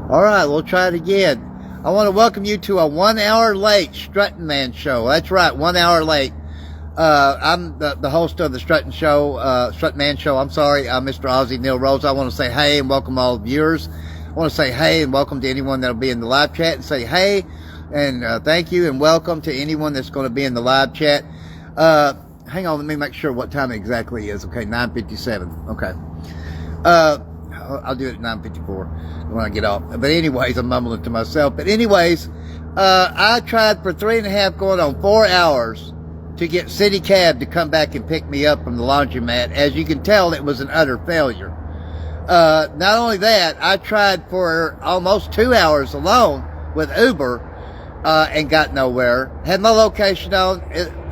All right, we'll try it again. I want to welcome you to a 1 hour late Strutting Man show. That's right, 1 hour late. I'm the host of the Strutting Man show. I'm sorry, Mr. Ozzy Neil Rose. I want to say hey and welcome all the viewers. I want to say hey and welcome to anyone that'll be in the live chat, and say hey and thank you and welcome to anyone that's going to be in the live chat. Hang on, let me make sure what time it exactly is. Okay, 9:57. Okay. I'll do it at 9:54 when I get off. But anyways, I'm mumbling to myself. But anyways, I tried for 3.5 going on 4 hours to get City Cab to come back and pick me up from the laundromat. As you can tell, it was an utter failure. Not only that, I tried for almost 2 hours alone with Uber and got nowhere. Had my location on.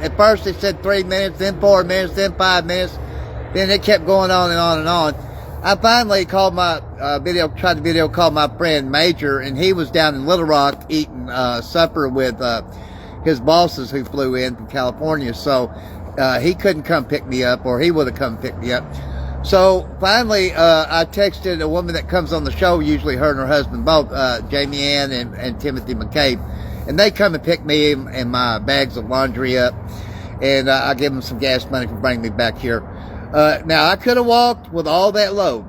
At first it said 3 minutes, then 4 minutes, then 5 minutes. Then it kept going on and on and on. I finally called my tried to video call my friend Major, and he was down in Little Rock eating supper with his bosses who flew in from California. So he couldn't come pick me up, or he would have come pick me up. So finally, I texted a woman that comes on the show, usually her and her husband both, Jamie Ann and Timothy McCabe, and they come and pick me and my bags of laundry up, and I give them some gas money for bringing me back here. Now, I could have walked with all that load,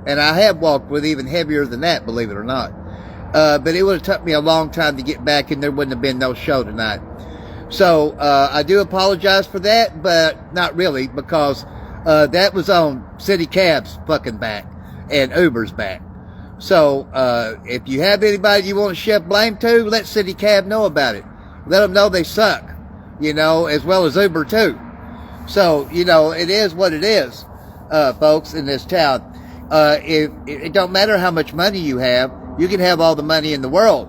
and I have walked with even heavier than that, believe it or not. But it would have took me a long time to get back, and there wouldn't have been no show tonight. So, I do apologize for that, but not really, because that was on City Cab's fucking back and Uber's back. So, if you have anybody you want to shift blame to, let City Cab know about it. Let them know they suck, as well as Uber too. So, it is what it is, folks, in this town. It don't matter how much money you have. You can have all the money in the world.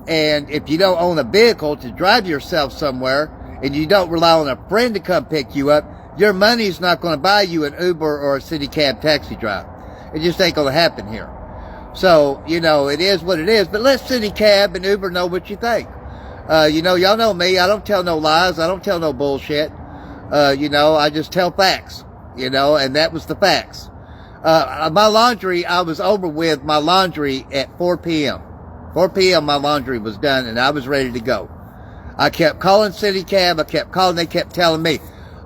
And if you don't own a vehicle to drive yourself somewhere, and you don't rely on a friend to come pick you up, your money's not going to buy you an Uber or a City Cab taxi drive. It just ain't going to happen here. So, it is what it is. But let City Cab and Uber know what you think. Y'all know me. I don't tell no lies. I don't tell no bullshit. I just tell facts, and that was the facts. My laundry, I was over with my laundry at 4 p.m. 4 p.m. my laundry was done, and I was ready to go. I kept calling City Cab. I kept calling. They kept telling me,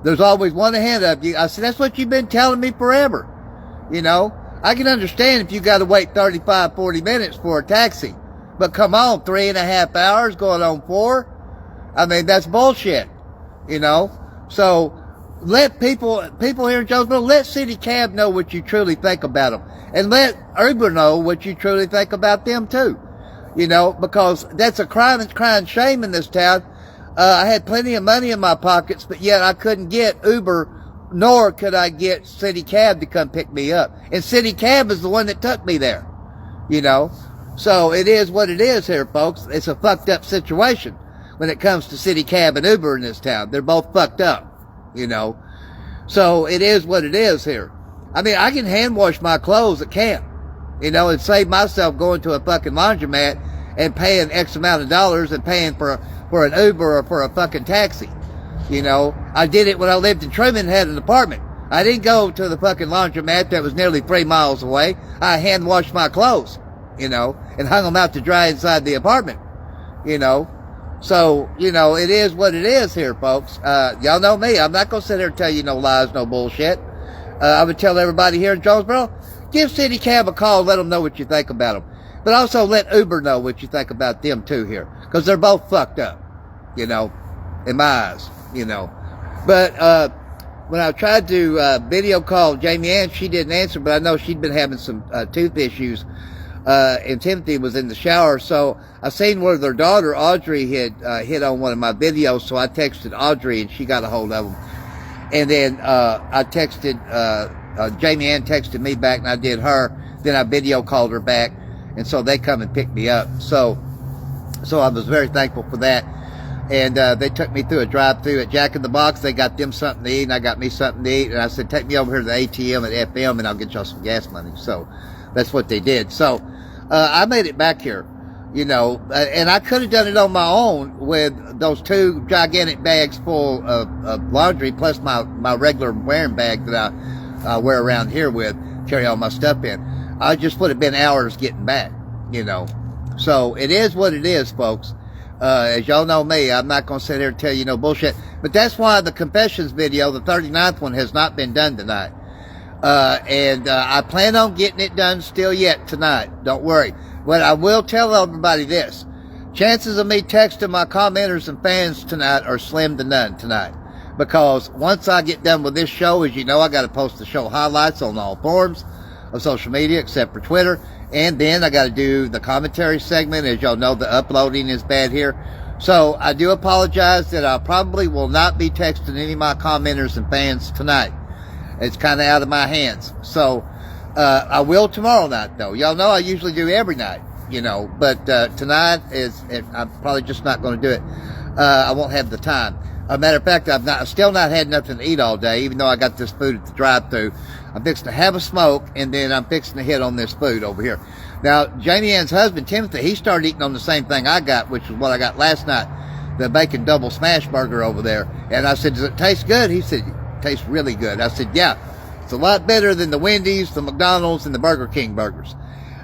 there's always one ahead of you. I said, that's what you've been telling me forever. I can understand if you got to wait 35, 40 minutes for a taxi. But come on, 3.5 hours going on 4? I mean, that's bullshit, So, let people here in Jonesboro, let City Cab know what you truly think about them. And let Uber know what you truly think about them too. Because that's a crime and crying shame in this town. I had plenty of money in my pockets, but yet I couldn't get Uber, nor could I get City Cab to come pick me up. And City Cab is the one that took me there. So it is what it is here, folks. It's a fucked up situation when it comes to City Cab and Uber in this town. They're both fucked up, So it is what it is here. I mean, I can hand wash my clothes at camp, and save myself going to a fucking laundromat and paying X amount of dollars and paying for an Uber or for a fucking taxi. I did it when I lived in Truman and had an apartment. I didn't go to the fucking laundromat that was nearly 3 miles away. I hand washed my clothes, and hung them out to dry inside the apartment, So, it is what it is here, folks. Y'all know me. I'm not going to sit here and tell you no lies, no bullshit. I would tell everybody here in Jonesboro, give City Cab a call, let them know what you think about them. But also let Uber know what you think about them too here. Because they're both fucked up, in my eyes, But, when I tried to video call Jamie Ann, she didn't answer, but I know she'd been having some tooth issues. And Timothy was in the shower, so I seen where their daughter Audrey had hit on one of my videos, so I texted Audrey and she got a hold of him. And then I texted Jamie Ann texted me back, and I did her. Then I video called her back, and so they come and picked me up. So I was very thankful for that. And they took me through a drive-through at Jack in the Box. They got them something to eat, and I got me something to eat. And I said, take me over here to the ATM at FM, and I'll get y'all some gas money. So that's what they did. So I made it back here, and I could have done it on my own with those 2 gigantic bags full of laundry, plus my regular wearing bag that I wear around here with, carry all my stuff in. I just would have been hours getting back. you know. So it is what it is, folks. As y'all know me, I'm not going to sit here and tell you no bullshit. But that's why the confessions video, the 39th one, has not been done tonight. And I plan on getting it done still yet tonight. Don't worry. But I will tell everybody this. Chances of me texting my commenters and fans tonight are slim to none tonight. Because once I get done with this show, as you know, I got to post the show highlights on all forms of social media except for Twitter. And then I got to do the commentary segment. As y'all know, the uploading is bad here. So I do apologize that I probably will not be texting any of my commenters and fans tonight. It's kind of out of my hands. So I will tomorrow night, though. Y'all know I usually do every night, you know. But tonight, I'm probably just not going to do it. I won't have the time. As a matter of fact, I've still not had nothing to eat all day, even though I got this food at the drive-thru. I'm fixing to have a smoke, and then I'm fixing to hit on this food over here. Now, Janie Ann's husband, Timothy, he started eating on the same thing I got, which is what I got last night, the bacon double smash burger over there. And I said, does it taste good? He said, it tastes really good. I said, yeah, it's a lot better than the Wendy's, the McDonald's, and the Burger King burgers.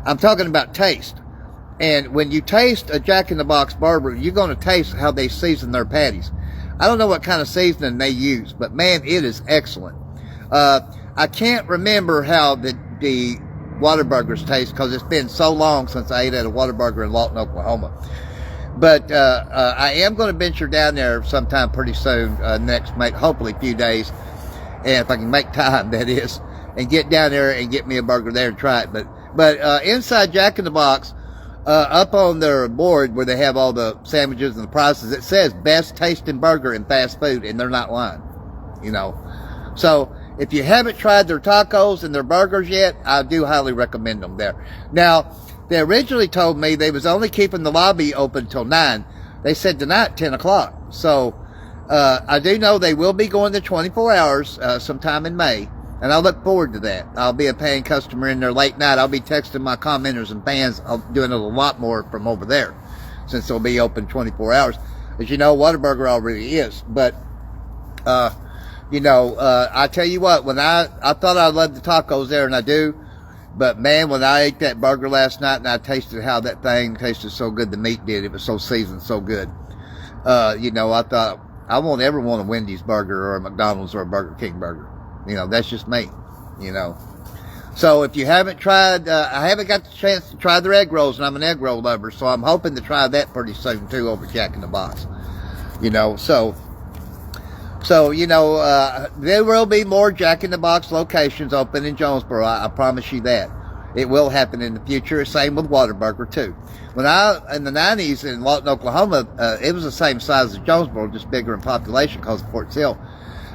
I'm talking about taste. And when you taste a Jack in the Box burger, you're going to taste how they season their patties. I don't know what kind of seasoning they use, but man, it is excellent. I can't remember how the Whataburgers taste because it's been so long since I ate at a Whataburger in Lawton, Oklahoma. But I am going to venture down there sometime pretty soon, hopefully a few days, and if I can make time, that is, and get down there and get me a burger there and try it. But inside Jack in the Box, up on their board where they have all the sandwiches and the prices, it says best tasting burger in fast food, and they're not lying, you know. So if you haven't tried their tacos and their burgers yet, I do highly recommend them there. Now, they originally told me they was only keeping the lobby open till 9. They said tonight 10 o'clock. So I do know they will be going to 24 hours sometime in May. And I look forward to that. I'll be a paying customer in there late night. I'll be texting my commenters and fans. I'm doing it a lot more from over there since they'll be open 24 hours. As you know, Whataburger already is. But, you know, I tell you what, when I thought I loved the tacos there, and I do. But, man, when I ate that burger last night and I tasted how that thing tasted so good, the meat did. It was so seasoned, so good. You know, I thought, I won't ever want a Wendy's burger or a McDonald's or a Burger King burger. You know, that's just me, you know. So if you haven't tried, I haven't got the chance to try their egg rolls, and I'm an egg roll lover, so I'm hoping to try that pretty soon, too, over Jack in the Box. You know, so you know, there will be more Jack in the Box locations open in Jonesboro. I promise you that. It will happen in the future. Same with Whataburger, too. When in the 90s in Lawton, Oklahoma, it was the same size as Jonesboro, just bigger in population because of Fort Sill.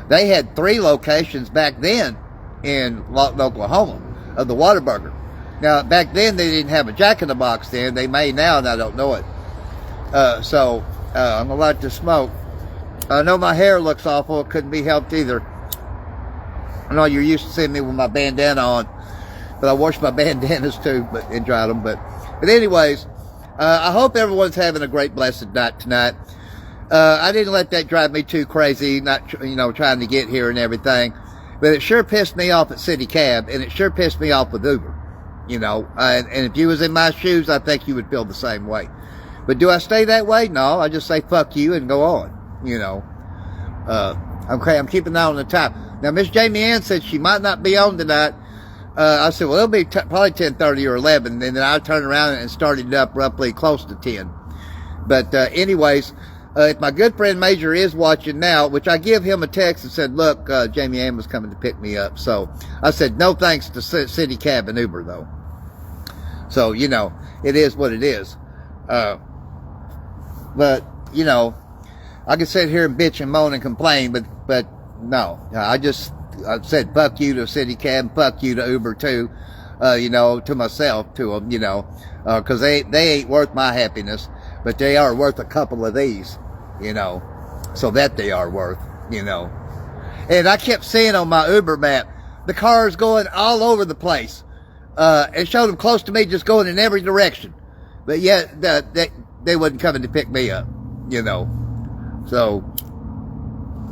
They had 3 locations back then in Lawton, Oklahoma of the Whataburger. Now, back then, they didn't have a Jack in the Box then. They may now, and I don't know it. So I'm going to light this smoke. I know my hair looks awful. It couldn't be helped either. I know you're used to seeing me with my bandana on, but I washed my bandanas too, and dried them. But anyways, I hope everyone's having a great, blessed night tonight. I didn't let that drive me too crazy, not, you know, trying to get here and everything. But it sure pissed me off at City Cab, and it sure pissed me off with Uber, you know. And if you was in my shoes, I think you would feel the same way. But do I stay that way? No, I just say fuck you and go on, you know. Okay, I'm keeping an eye on the time. Now, Miss Jamie Ann said she might not be on tonight. I said, well, it'll be probably 10:30 or 11. And then I turned around and started up roughly close to 10. But anyways, if my good friend Major is watching now, which I give him a text and said, look, Jamie Ann was coming to pick me up. So I said, no thanks to City Cab and Uber, though. So, you know, it is what it is. But, you know, I could sit here and bitch and moan and complain, but no. I said fuck you to City Cab, fuck you to Uber, too, you know, to myself, to them, you know, because they ain't worth my happiness, but they are worth a couple of these. You know, so that they are worth, you know. And I kept seeing on my Uber map, the cars going all over the place. It showed them close to me, just going in every direction. But yet, they wasn't coming to pick me up, you know. So,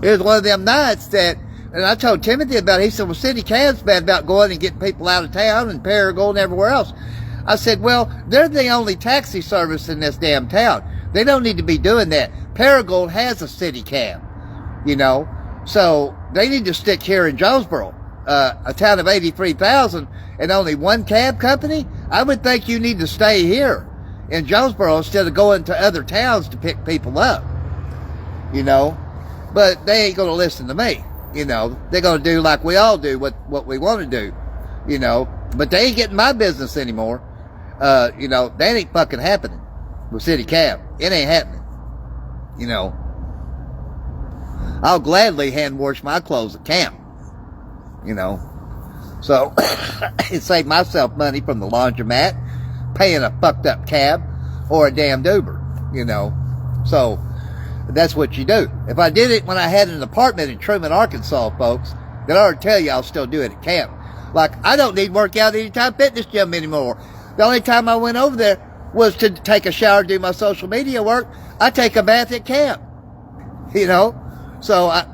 it was one of them nights that, and I told Timothy about it. He said, well, City Cab's bad about going and getting people out of town and Paragould and everywhere else. I said, well, they're the only taxi service in this damn town. They don't need to be doing that. Paragould has a city cab, you know. So they need to stick here in Jonesboro, a town of 83,000 and only one cab company. I would think you need to stay here in Jonesboro instead of going to other towns to pick people up, you know. But they ain't going to listen to me, you know. They're going to do like we all do, what we want to do, you know. But they ain't getting my business anymore. You know, that ain't fucking happening with City Cab. It ain't happening, you know. I'll gladly hand wash my clothes at camp, you know. So it saved myself money from the laundromat, paying a fucked up cab or a damn Uber, you know. So that's what you do. If I did it when I had an apartment in Truman, Arkansas, folks, then I already tell you I'll still do it at camp. Like, I don't need Workout Anytime Fitness Gym anymore. The only time I went over there was to take a shower, do my social media work. I take a bath at camp, you know. So I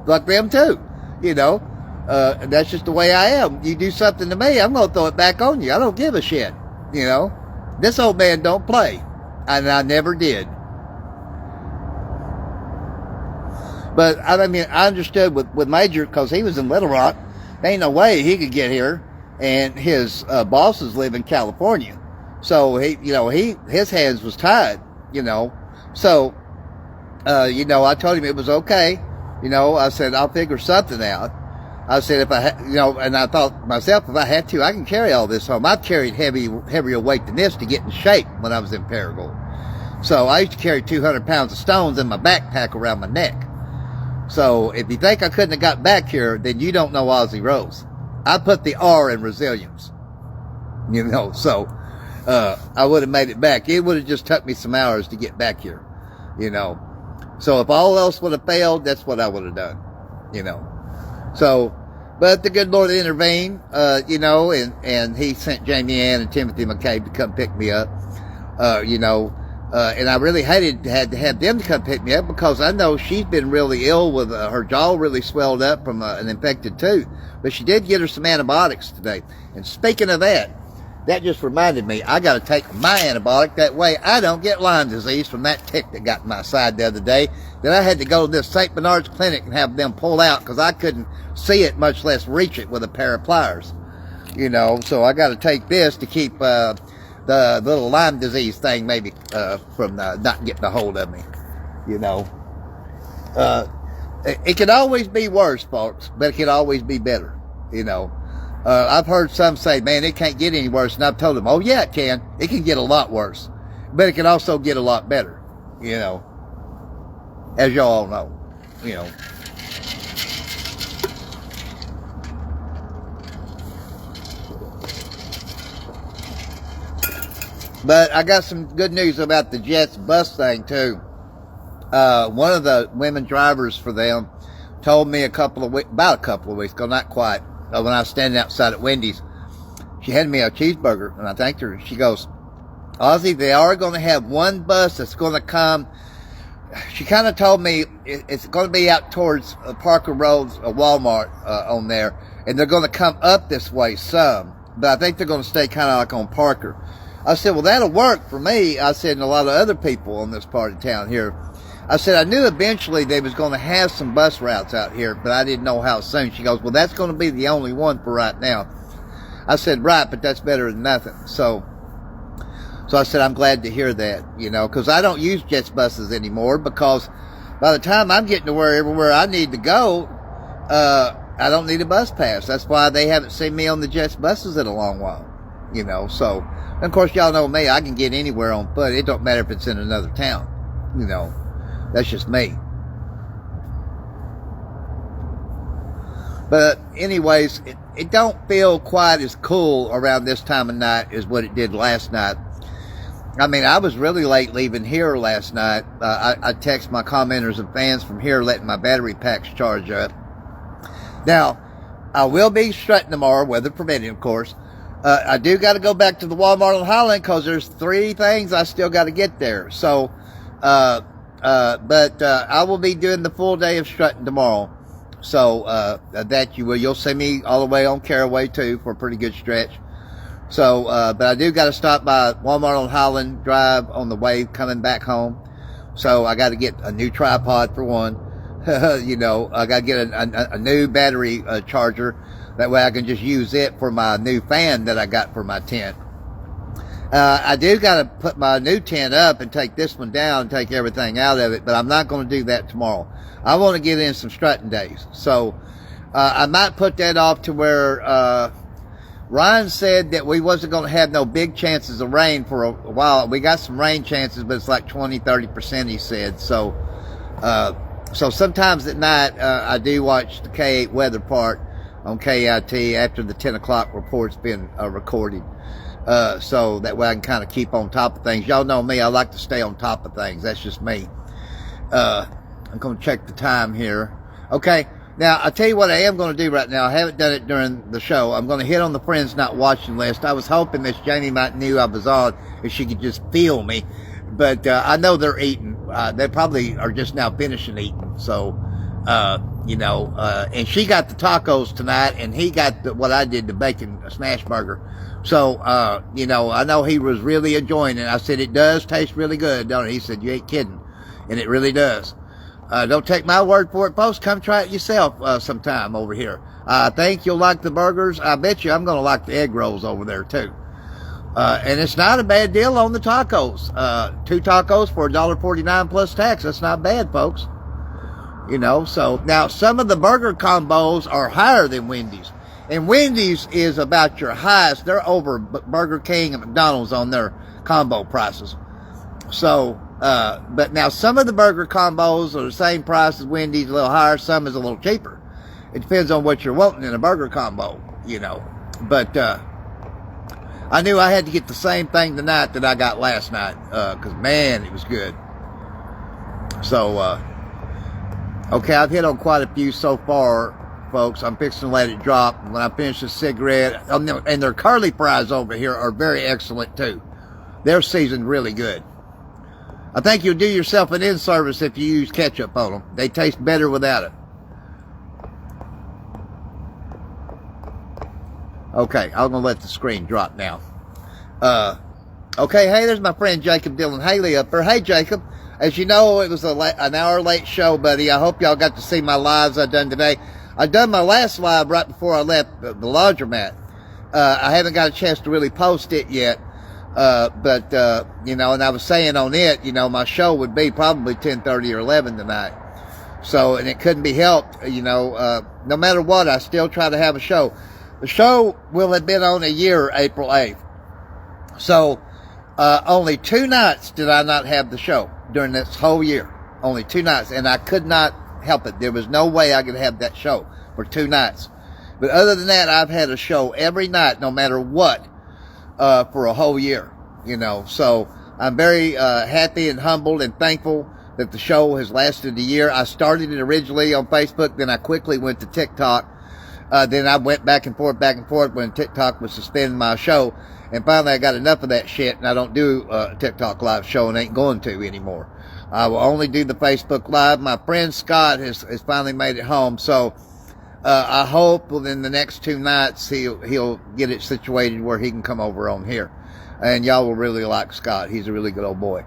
like them too, you know. And that's just the way I am. You do something to me, I'm going to throw it back on you. I don't give a shit, you know. This old man don't play, and I never did. But I mean, I understood with Major, because he was in Little Rock. There ain't no way he could get here, and his bosses live in California. So he, you know, his hands was tied, you know. So, you know, I told him it was okay. You know, I said, I'll figure something out. I said, if I, you know, and I thought myself, if I had to, I can carry all this home. I've carried heavier weight than this to get in shape when I was in Paragould. So I used to carry 200 pounds of stones in my backpack around my neck. So if you think I couldn't have got back here, then you don't know Ozzy Rose. I put the R in resilience, you know, so I would have made it back. It would have just took me some hours to get back here, you know. So if all else would have failed, that's what I would have done, you know. So, but the good Lord intervened, you know, and he sent Jamie Ann and Timothy McCabe to come pick me up, you know. And I really had to have them to come pick me up, because I know she's been really ill with her jaw really swelled up from an infected tooth. But she did get her some antibiotics today. And speaking of that, that just reminded me, I got to take my antibiotic. That way I don't get Lyme disease from that tick that got in my side the other day. Then I had to go to this St. Bernard's clinic and have them pull out, because I couldn't see it, much less reach it with a pair of pliers. You know, so I got to take this to keep the little Lyme disease thing maybe from not getting a hold of me, you know. It can always be worse, folks, but it can always be better, you know. I've heard some say, man, it can't get any worse, and I've told them, oh yeah, it can. It can get a lot worse, but it can also get a lot better, you know, as y'all know, you know. But I got some good news about the Jets bus thing too. One of the women drivers for them told me about a couple of weeks ago, not quite, when I was standing outside at Wendy's. She handed me a cheeseburger, and I thanked her. She goes, Ozzy, they are going to have one bus that's going to come. She kind of told me it's going to be out towards Parker Road's Walmart on there, and they're going to come up this way some, but I think they're going to stay kind of like on Parker. I said, well, that'll work for me. I said, and a lot of other people on this part of town here. I said, I knew eventually they was going to have some bus routes out here, but I didn't know how soon. She goes, well, that's going to be the only one for right now. I said, right, but that's better than nothing. So I said, I'm glad to hear that, you know, because I don't use Jets buses anymore, because by the time I'm getting to everywhere I need to go, I don't need a bus pass. That's why they haven't seen me on the Jets buses in a long while, you know. So, and of course, y'all know me. I can get anywhere on foot. It don't matter if it's in another town, you know. That's just me. But anyways, it don't feel quite as cool around this time of night as what it did last night. I mean, I was really late leaving here last night. I text my commenters and fans from here letting my battery packs charge up. Now, I will be strutting tomorrow, weather permitting, of course. I do got to go back to the Walmart on Highland, because there's 3 things I still got to get there. So, but I will be doing the full day of strutting tomorrow. So, that you will. You'll see me all the way on Caraway, too, for a pretty good stretch. So, but I do got to stop by Walmart on Highland Drive on the way coming back home. So I got to get a new tripod for one. You know, I got to get a new battery charger. That way I can just use it for my new fan that I got for my tent. I do got to put my new tent up and take this one down and take everything out of it, but I'm not going to do that tomorrow. I want to get in some strutting days. So, I might put that off to where, Ryan said that we wasn't going to have no big chances of rain for a while. We got some rain chances, but it's like 20-30%, he said. So, so sometimes at night, I do watch the K8 weather part on KIT after the 10 o'clock report's been recorded. So that way I can kind of keep on top of things. Y'all know me, I like to stay on top of things. That's just me. I'm going to check the time here. Okay, now I'll tell you what I am going to do right now. I haven't done it during the show. I'm going to hit on the friends not watching list. I was hoping Miss Jamie might knew I was on if she could just feel me. But I know they're eating. They probably are just now finishing eating. So, you know, and she got the tacos tonight, and he got what I did, the bacon smash burger. So, you know, I know he was really enjoying it. I said, it does taste really good, don't it? He said, you ain't kidding. And it really does. Don't take my word for it, folks. Come try it yourself sometime over here. I think you'll like the burgers. I bet you I'm going to like the egg rolls over there, too. And it's not a bad deal on the tacos. 2 tacos for $1.49 plus tax. That's not bad, folks. You know, so now some of the burger combos are higher than Wendy's. And Wendy's is about your highest. They're over Burger King and McDonald's on their combo prices. So, but now some of the burger combos are the same price as Wendy's, a little higher. Some is a little cheaper. It depends on what you're wanting in a burger combo, you know. But, I knew I had to get the same thing tonight that I got last night, because man, it was good. So, okay, I've hit on quite a few so far, folks. I'm fixing to let it drop. When I finish the cigarette, and their curly fries over here are very excellent too. They're seasoned really good. I think you'll do yourself an in-service if you use ketchup on them. They taste better without it. Okay, I'm going to let the screen drop now. Okay, hey, there's my friend Jacob Dylan Haley up there. Hey, Jacob. As you know, it was an hour late show, buddy. I hope y'all got to see my lives I done today. I done my last live right before I left the laundromat. I haven't got a chance to really post it yet. But you know, and I was saying on it, you know, my show would be probably 10:30 or 11 tonight. So, and it couldn't be helped, you know, no matter what, I still try to have a show. The show will have been on a year, April 8th. So, only 2 nights did I not have the show during this whole year. Only 2 nights. And I could not help it. There was no way I could have that show for 2 nights. But other than that, I've had a show every night, no matter what, for a whole year, you know. So, I'm very happy and humbled and thankful that the show has lasted a year. I started it originally on Facebook, then I quickly went to TikTok. Then I went back and forth when TikTok was suspending my show. And finally I got enough of that shit, and I don't do a TikTok live show and ain't going to anymore. I will only do the Facebook live. My friend Scott has finally made it home. So, I hope within the next 2 nights he'll get it situated where he can come over on here. And y'all will really like Scott. He's a really good old boy,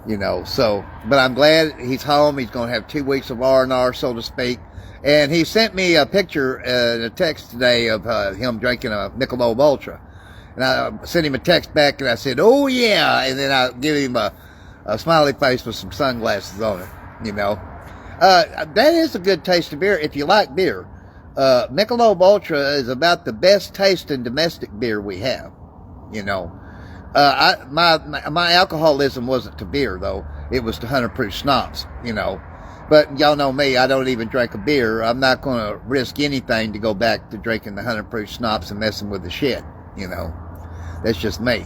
you know. So, but I'm glad he's home. He's going to have 2 weeks of R&R, so to speak. And he sent me a picture and a text today of him drinking a Michelob Ultra. And I sent him a text back and I said, oh yeah. And then I give him a smiley face with some sunglasses on it, you know. That is a good taste of beer if you like beer. Michelob Ultra is about the best tasting domestic beer we have, you know. My alcoholism wasn't to beer though. It was to 100 proof schnapps, you know. But y'all know me, I don't even drink a beer. I'm not going to risk anything to go back to drinking the 100 proof schnapps and messing with the shit, you know. That's just me.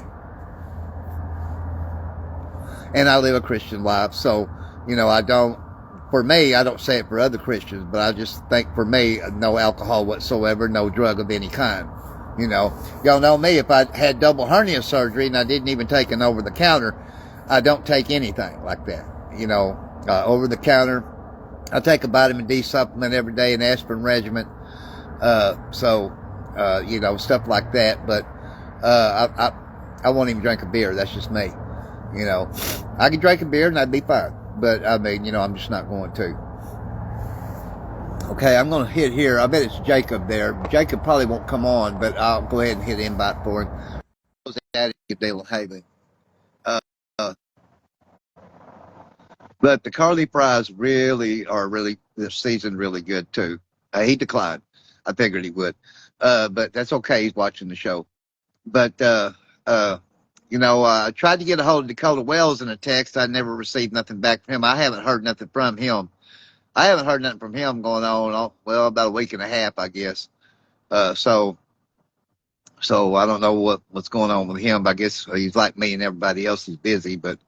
And I live a Christian life, so, you know, for me, I don't say it for other Christians, but I just think for me, no alcohol whatsoever, no drug of any kind, you know. Y'all know me, if I had double hernia surgery and I didn't even take an over-the-counter, I don't take anything like that, you know. Over-the-counter, I take a vitamin D supplement every day, an aspirin regimen, you know, stuff like that. But I won't even drink a beer. That's just me. You know, I could drink a beer and I'd be fine. But I mean, I'm just not going to. Okay, I'm going to hit here. I bet it's Jacob there. Jacob probably won't come on, but I'll go ahead and hit invite for him. Dale Haven. Uh, uh, but the Carly Fries really are this season really good too. He declined. I figured he would. But that's okay. He's watching the show. But, I tried to get a hold of Dakota Wells in a text. I never received nothing back from him. I haven't heard nothing from him. I haven't heard nothing from him going on, well, about a week and a half, I guess. So I don't know what's going on with him. I guess he's like me and everybody else. He's busy, but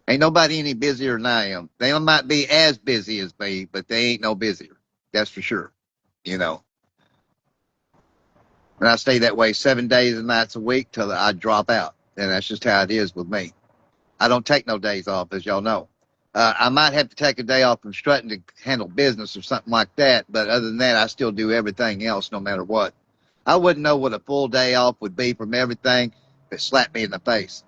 ain't nobody any busier than I am. They might be as busy as me, but they ain't no busier. That's for sure. You know, and I stay that way 7 days and nights a week till I drop out. And that's just how it is with me. I don't take no days off, as y'all know. I might have to take a day off from strutting to handle business or something like that. But other than that, I still do everything else no matter what. I wouldn't know what a full day off would be from everything if it slapped me in the face.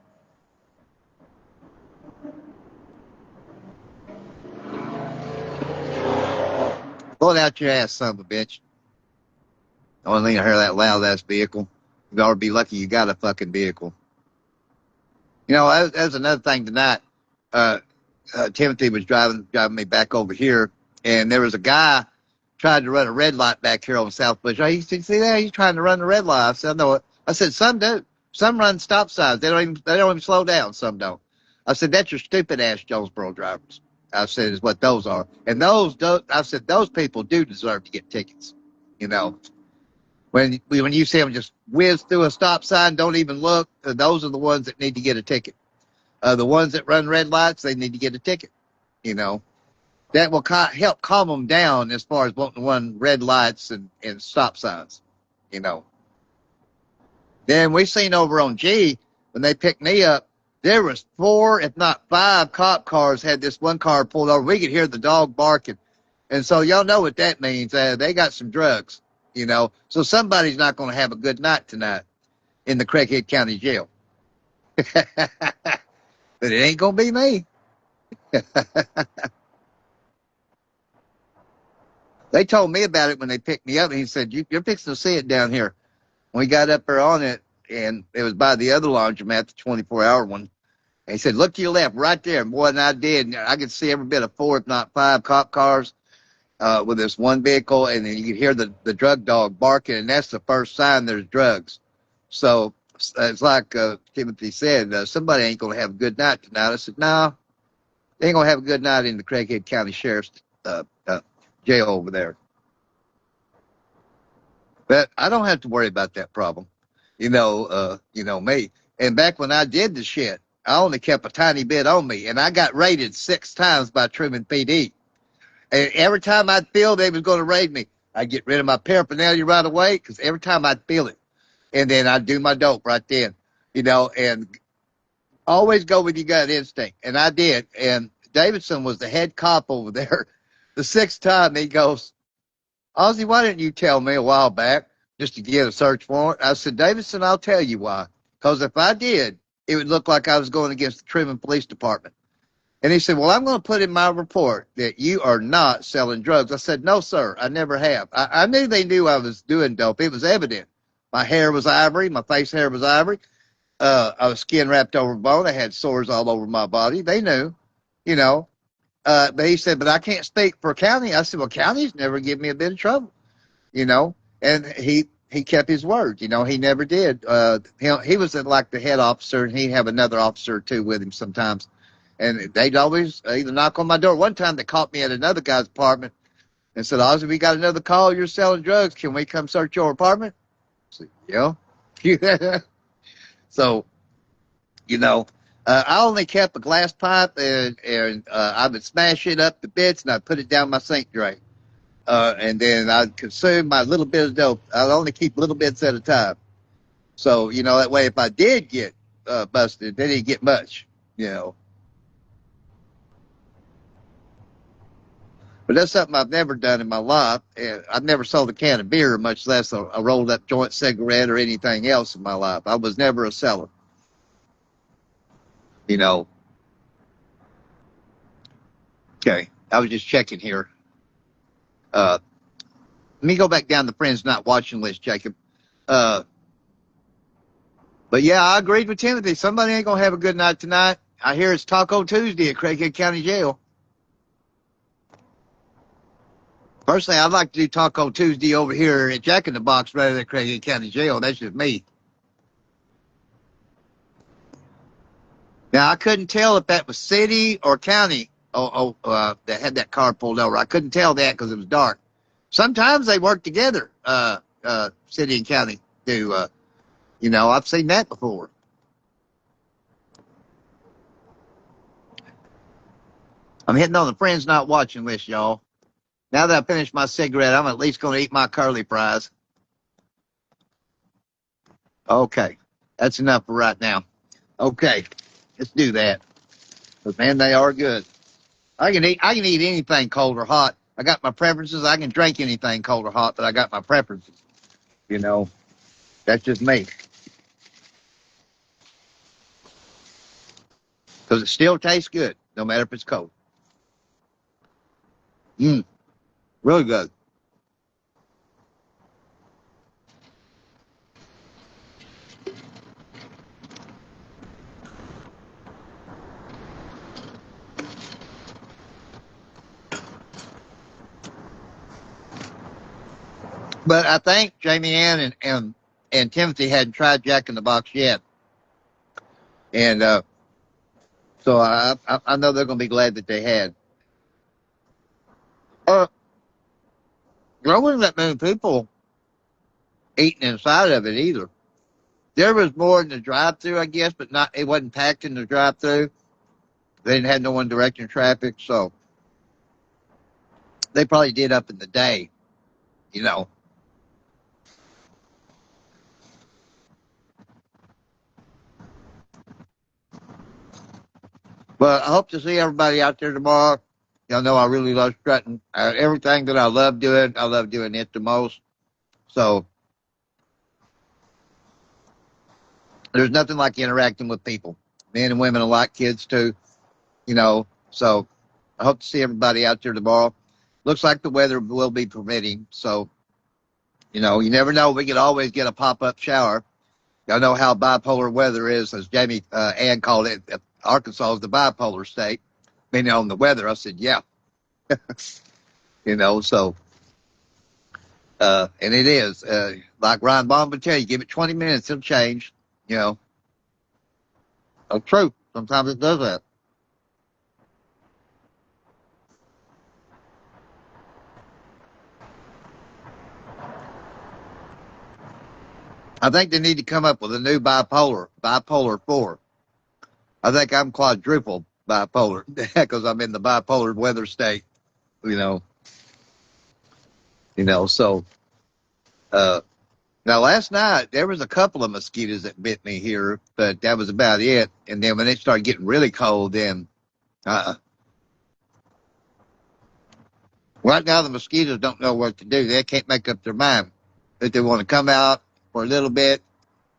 Pull it out your ass, son of a bitch. I want to hear that loud ass vehicle. You ought to be lucky you got a fucking vehicle. That's another thing tonight. Timothy was driving me back over here, and there was a guy tried to run a red light back here on South Bush. He said, "See there? He's trying to run the red light." I said, "No." I said, "Some do. Some run stop signs. They don't even slow down. Some don't." I said, "That's your stupid ass Jonesboro drivers." I said, "Is what those are." And I said, those people do deserve to get tickets. You know, when you see them just whiz through a stop sign, don't even look. Those are the ones that need to get a ticket. The ones that run red lights, they need to get a ticket. You know, that will help calm them down as far as wanting to run red lights and stop signs. You know. Then we seen over on G when they picked me up, there was 4, if not 5, cop cars had this one car pulled over. We could hear the dog barking, and so y'all know what that means. They got some drugs. So somebody's not going to have a good night tonight in the Craighead County Jail. But it ain't going to be me. They told me about it when they picked me up, and he said, "You're fixing to see it down here." When we got up there on it, and it was by the other laundromat, the 24-hour one, and he said, "Look to your left, right there." And boy, and I did. And I could see every bit of 4, if not 5, cop cars with this one vehicle, and then you could hear the drug dog barking, and that's the first sign there's drugs. So it's like Timothy said, somebody ain't going to have a good night tonight. I said, "No, they ain't going to have a good night in the Craighead County Sheriff's jail over there." But I don't have to worry about that problem. Me. And back when I did the shit, I only kept a tiny bit on me, and I got raided 6 times by Truman PD. And every time I'd feel they was going to raid me, I'd get rid of my paraphernalia right away, because every time I'd feel it, and then I'd do my dope right then, and always go with your gut instinct. And I did. And Davidson was the head cop over there. The 6th time he goes, "Ozzy, why didn't you tell me a while back just to get a search warrant?" I said, "Davidson, I'll tell you why. Because if I did, it would look like I was going against the Truman Police Department." And he said, "Well, I'm going to put in my report that you are not selling drugs." I said, "No, sir, I never have." I knew they knew I was doing dope. It was evident. My hair was ivory. My face hair was ivory. I was skin wrapped over bone. I had sores all over my body. They knew, you know. But he said, "But I can't speak for county." I said, "Well, county's never given me a bit of trouble, you know." And he kept his word. He never did. He was like the head officer, and he'd have another officer or two with him sometimes. And they'd always either knock on my door. One time they caught me at another guy's apartment and said, "Ozzy, we got another call. You're selling drugs. Can we come search your apartment?" I said, "Yeah." So, I only kept a glass pipe, and I would smash it up to bits, and I'd put it down my sink drain. And then I'd consume my little bit of dope. I'd only keep little bits at a time. So, that way if I did get busted, they didn't get much, But that's something I've never done in my life. I've never sold a can of beer, much less a rolled up joint cigarette or anything else in my life. I was never a seller. You know. Okay. I was just checking here. Let me go back down the friends not watching list, Jacob. Uh, but yeah, I agreed with Timothy. Somebody ain't gonna have a good night tonight. I hear it's Taco Tuesday at Craighead County Jail. Personally, I'd like to do Taco Tuesday over here at Jack in the Box rather than Craighead County Jail. That's just me. Now, I couldn't tell if that was city or county that had that car pulled over. I couldn't tell that because it was dark. Sometimes they work together, city and county do. I've seen that before. I'm hitting on the friends not watching list, y'all. Now that I finished my cigarette, I'm at least going to eat my curly fries. Okay, that's enough for right now. Okay, let's do that. But man, they are good. I can eat anything cold or hot. I got my preferences. I can drink anything cold or hot, but I got my preferences. You know, that's just me. Because it still tastes good, no matter if it's cold. Really good. But I think Jamie Ann and Timothy hadn't tried Jack in the Box yet. And so I know they're going to be glad that they had. Uh, there wasn't that many people eating inside of it either. There was more in the drive-through, I guess, but not. It wasn't packed in the drive-through. They didn't have no one directing traffic, so they probably did up in the day, you know. But I hope to see everybody out there tomorrow. Y'all know I really love strutting. Everything that I love doing it the most. So there's nothing like interacting with people, men and women alike, kids too, you know. So I hope to see everybody out there tomorrow. Looks like the weather will be permitting. So, you never know. We could always get a pop-up shower. Y'all know how bipolar weather is, as Jamie Ann called it. Arkansas is the bipolar state. Meaning on the weather, I said, yeah, so, and it is. Like Ryan Baum would tell you, give it 20 minutes, it'll change, you know. That's true. Sometimes it does that. I think they need to come up with a new bipolar 4. I think I'm quadruple bipolar because I'm in the bipolar weather state, you know, so, uh, now last night there was a couple of mosquitoes that bit me here, but that was about it. And then when it started getting really cold, then, right now the mosquitoes don't know what to do. They can't make up their mind if they want to come out for a little bit,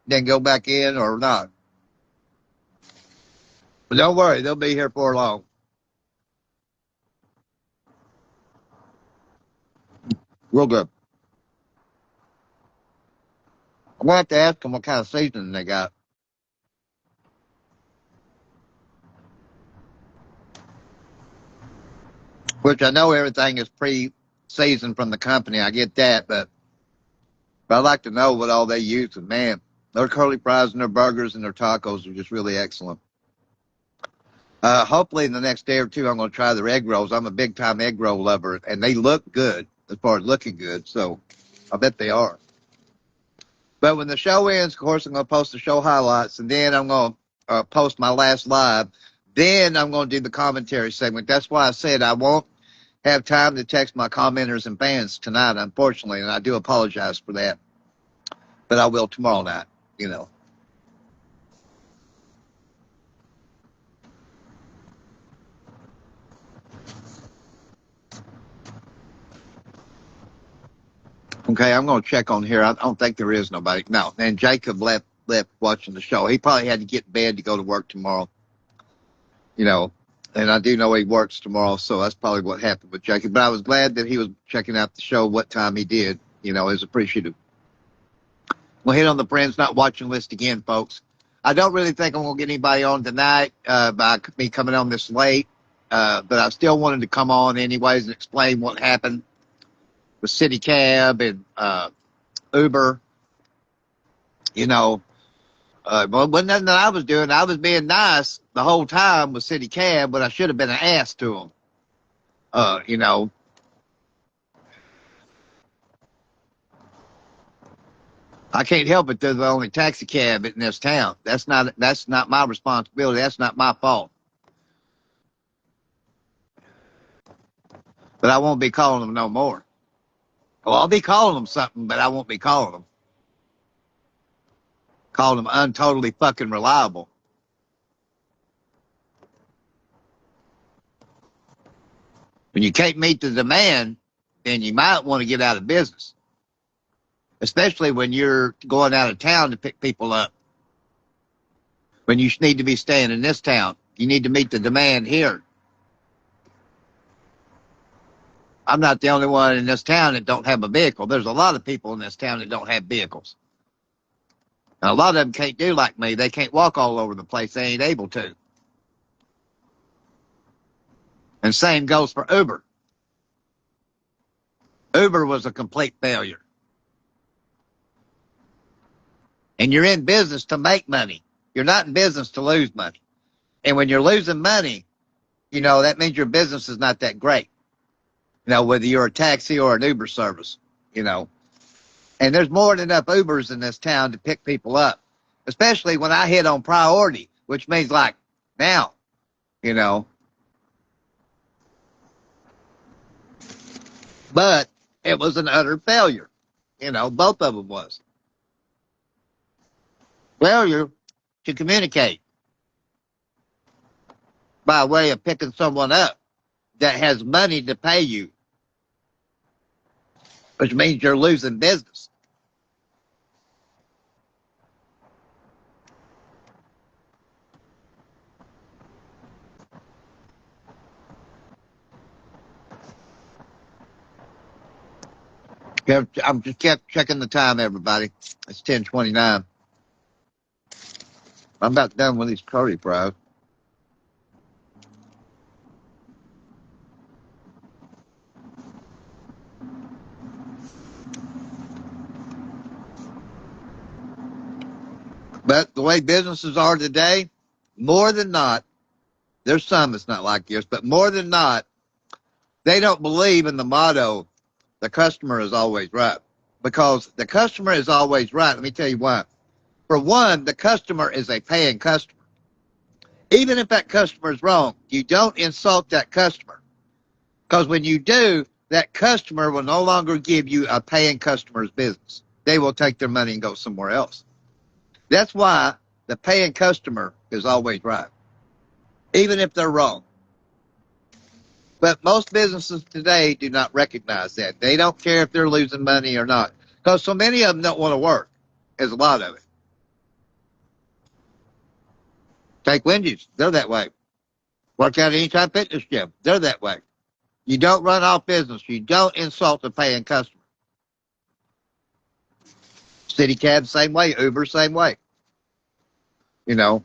then go back in or not. But don't worry, they'll be here for long. Real good. I'm going to have to ask them what kind of seasoning they got. Which I know everything is pre-seasoned from the company. I get that, but I'd like to know what all they use. And man, their curly fries and their burgers and their tacos are just really excellent. Hopefully in the next day or two, I'm going to try their egg rolls. I'm a big time egg roll lover, and they look good as far as looking good. So I bet they are. But when the show ends, of course, I'm going to post the show highlights, and then I'm going to post my last live. Then I'm going to do the commentary segment. That's why I said I won't have time to text my commenters and fans tonight, unfortunately, and I do apologize for that. But I will tomorrow night, you know. Okay, I'm going to check on here. I don't think there is nobody. No, and Jacob left watching the show. He probably had to get in bed to go to work tomorrow. You know, and I do know he works tomorrow, so that's probably what happened with Jacob. But I was glad that he was checking out the show what time he did. You know, is appreciative. We'll hit on the friends not watching list again, folks. I don't really think I'm going to get anybody on tonight by me coming on this late, but I still wanted to come on anyways and explain what happened with City Cab and Uber. You know, well, wasn't nothing that I was doing. I was being nice the whole time with City Cab, but I should have been an ass to them. You know, I can't help it. They're the only taxi cab in this town. That's not my responsibility. That's not my fault. But I won't be calling them no more. Well, I'll be calling them something, but I won't be calling them. Calling them untotally fucking reliable. When you can't meet the demand, then you might want to get out of business. Especially when you're going out of town to pick people up. When you need to be staying in this town. You need to meet the demand here. I'm not the only one in this town that don't have a vehicle. There's a lot of people in this town that don't have vehicles. And a lot of them can't do like me. They can't walk all over the place. They ain't able to. And same goes for Uber. Uber was a complete failure. And you're in business to make money. You're not in business to lose money. And when you're losing money, you know, that means your business is not that great. You know, whether you're a taxi or an Uber service, you know. And there's more than enough Ubers in this town to pick people up, especially when I hit on priority, which means like now, you know. But it was an utter failure. You know, both of them was. Failure to communicate by way of picking someone up that has money to pay you, which means you're losing business. I'm just kept checking the time, everybody. It's 10:29. I'm about done with these curly fries. But the way businesses are today, more than not, there's some that's not like this, but more than not, they don't believe in the motto, the customer is always right. Because the customer is always right. Let me tell you why. For one, the customer is a paying customer. Even if that customer is wrong, you don't insult that customer. Because when you do, that customer will no longer give you a paying customer's business. They will take their money and go somewhere else. That's why the paying customer is always right, even if they're wrong. But most businesses today do not recognize that. They don't care if they're losing money or not, because so many of them don't want to work. There's a lot of it. Take Wendy's. They're that way. Work out Anytime Fitness Gym. They're that way. You don't run off business. You don't insult the paying customer. City Cab, same way. Uber, same way. You know.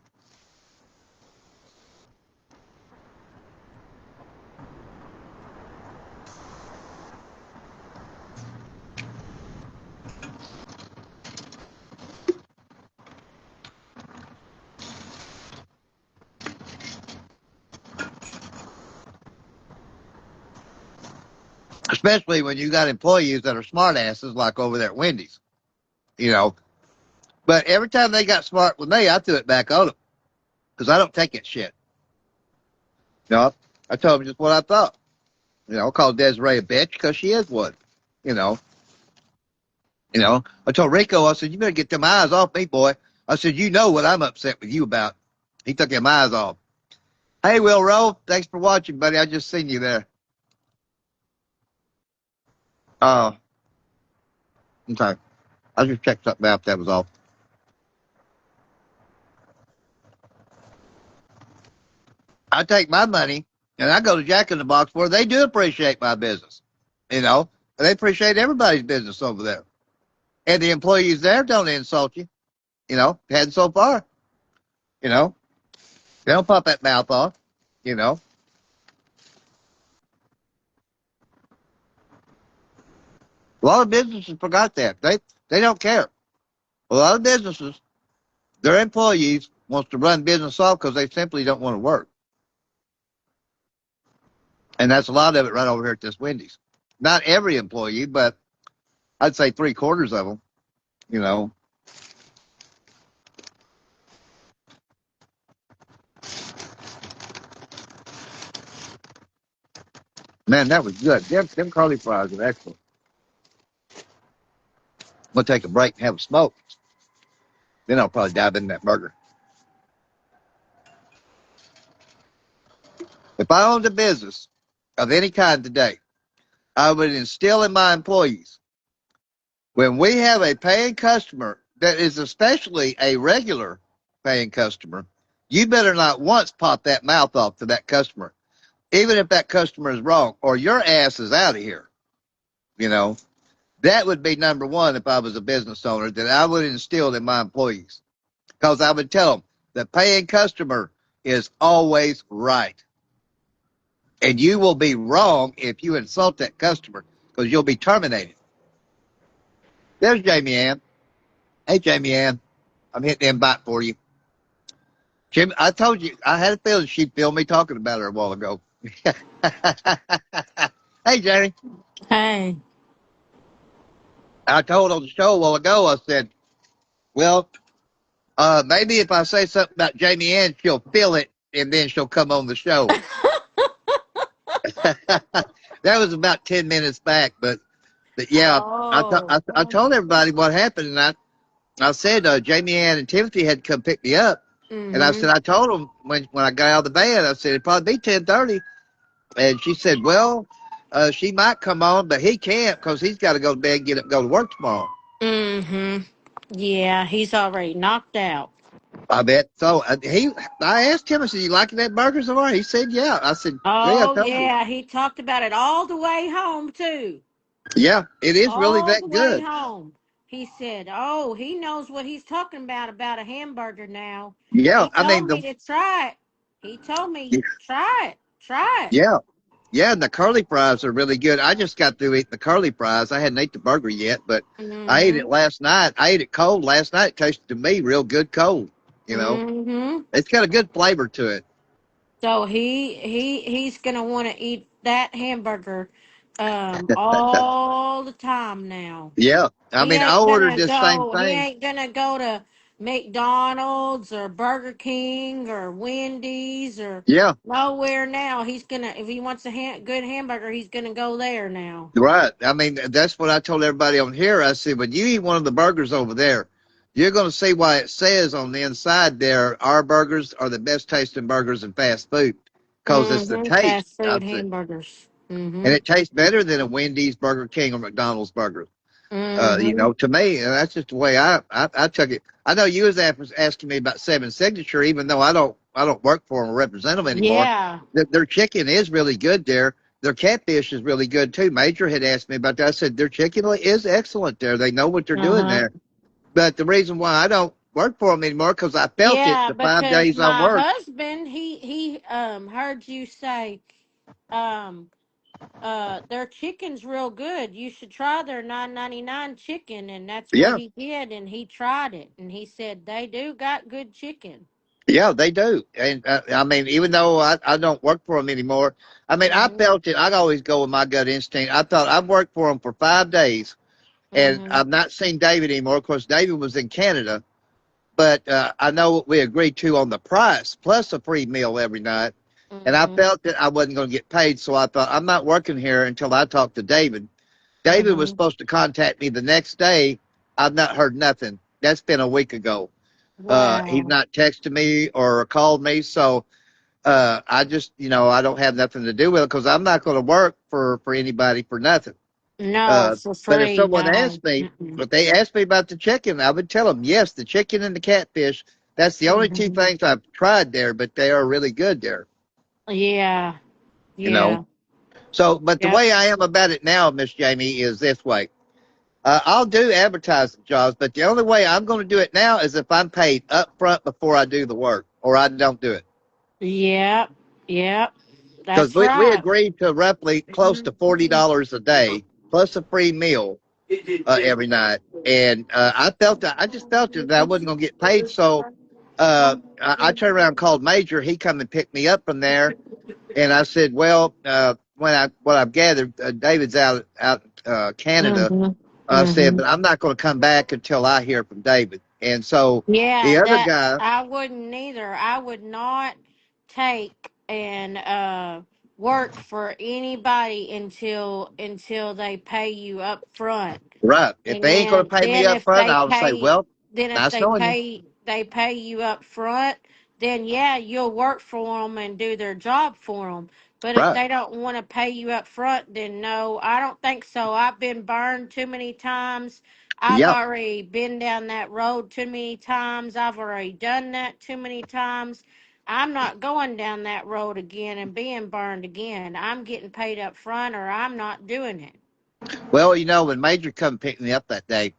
Especially when you got employees that are smart asses like over there at Wendy's. You know. But every time they got smart with me, I threw it back on them. Because I don't take it shit. You know, I told them just what I thought. You know, I called Desiree a bitch because she is one. You know. You know, I told Rico, I said, you better get them eyes off me, boy. I said, you know what I'm upset with you about. He took them eyes off. Hey, Will Rowe, thanks for watching, buddy. I just seen you there. Uh, Okay. I just checked something out. That was all. I take my money and I go to Jack in the Box where they do appreciate my business. You know, they appreciate everybody's business over there. And the employees there don't insult you. You know, hadn't so far. You know, they don't pop that mouth off. You know, a lot of businesses forgot that. They don't care. A lot of businesses, their employees wants to run business off because they simply don't want to work. And that's a lot of it right over here at this Wendy's. Not every employee, but I'd say 3/4 of them. You know, man, that was good. Them curly fries are excellent. We'll take a break and have a smoke. Then I'll probably dive into that burger. If I owned a business of any kind today, I would instill in my employees when we have a paying customer that is especially a regular paying customer, you better not once pop that mouth off to that customer, even if that customer is wrong, or your ass is out of here. You know, that would be number one if I was a business owner that I would instill in my employees. Because I would tell them the paying customer is always right. And you will be wrong if you insult that customer because you'll be terminated. There's Jamie Ann. Hey, Jamie Ann. I'm hitting the invite for you. Jim, I told you, I had a feeling she'd feel me talking about her a while ago. Hey, Jamie. Hey. I told on the show a while ago, I said, well, maybe if I say something about Jamie Ann, she'll feel it and then she'll come on the show. That was about 10 minutes back, but yeah, Oh. I told everybody what happened, and I said Jamie Ann and Timothy had to come pick me up, and I Mm-hmm. said I told them when I got out of the van, I said it'd probably be 10:30, and she said, well, she might come on, but he can't because he's got to go to bed and get up and go to work tomorrow. Mm-hmm. Yeah, he's already knocked out. I bet. So I asked him, I said, you liking that burger so far? He said, yeah. I said, yeah, I Oh, told you. yeah, he talked about it all the way home, too. Yeah, it is really All the that way good. home. He said, oh, he knows what he's talking about a hamburger now. Yeah, He I mean, told me to try it. He told me, try it. Try it. yeah. Yeah, and the curly fries are really good. I just got through eating the curly fries. I hadn't ate the burger yet, but I ate it Mm-hmm. last night. I ate it cold last night. It tasted to me real good cold. You know, Mm-hmm. it's got a good flavor to it. So he's gonna want to eat that hamburger all the time now. Yeah, I mean, I ordered this same He thing. ain't gonna go to McDonald's or Burger King or Wendy's or Yeah, nowhere now. He's gonna, if he wants a good hamburger, he's gonna go there now. right. I mean, that's what I told everybody on here. I said, when you eat one of the burgers over there, you're going to see why it says on the inside there, our burgers are the best tasting burgers in fast food because it's the Mm-hmm. taste. Fast I food said, hamburgers. Mm-hmm. and it tastes better than a Wendy's, Burger King, or McDonald's burger. Mm-hmm. To me, and that's just the way I took it. I know you was asking me about Seven Signature, even though I don't work for them or represent them anymore. Yeah. Their chicken is really good there. Their catfish is really good too. Major had asked me about that. I said their chicken is excellent there. They know what they're doing Uh-huh. there. But the reason why I don't work for them anymore because I felt it Yeah, the 5 days because I my worked. husband, he heard you say um their chicken's real good. You should try their 9.99 chicken, and that's what Yeah, he did, and he tried it, and he said they do got good chicken. yeah, they do. And I mean, even though I don't work for them anymore, I mean, I Mhm. felt it. I always go with my gut instinct. I thought I've worked for them for 5 days, and Mhm. I've not seen David anymore. Of course, David was in Canada, but I know what we agreed to on the price plus a free meal every night. And I Mhm. felt that I wasn't going to get paid, so I thought I'm not working here until I talk to David. David was Mhm. supposed to contact me the next day. I've not heard nothing. That's been a week ago. He's Wow. not texted me or called me, so I just, I don't have nothing to do with it because I'm not going to work for anybody for nothing. No, for But if free. someone No. asked me, Mm-mm. if they asked me about the chicken, I would tell them, yes, the chicken and the catfish. That's the only two Hmm. things I've tried there, but they are really good there. Yeah. You know. Yeah. So, but the Yep. way I am about it now, Miss Jamie, is this way. I'll do advertising jobs, but the only way I'm going to do it now is if I'm paid up front before I do the work, or I don't do it. Yep. Yep. Because That's we right. agreed to roughly close to $40 a day plus a free meal every night, and I just felt that I wasn't going to get paid. So I turned around and called Major. He come and picked me up from there, and I said, "Well, what I've gathered, David's out Canada." Hmm. I said, Hmm. "But I'm not going to come back until I hear from David." And so the Yeah, other that guy, I wouldn't either. I would not take and work for anybody until they pay you up front. right? If And they ain't going to pay me then up if front, they I'll say, pay "Well, then if nice knowing you." they pay you up front, then yeah, you'll work for them and do their job for them. But if Right? they don't want to pay you up front, then no, I don't think so. I've been burned too many times. I've Yep. already been down that road too many times. I've already done that too many times. I'm not going down that road again and being burned again. I'm getting paid up front or I'm not doing it. Well, when Major come pick me up that day,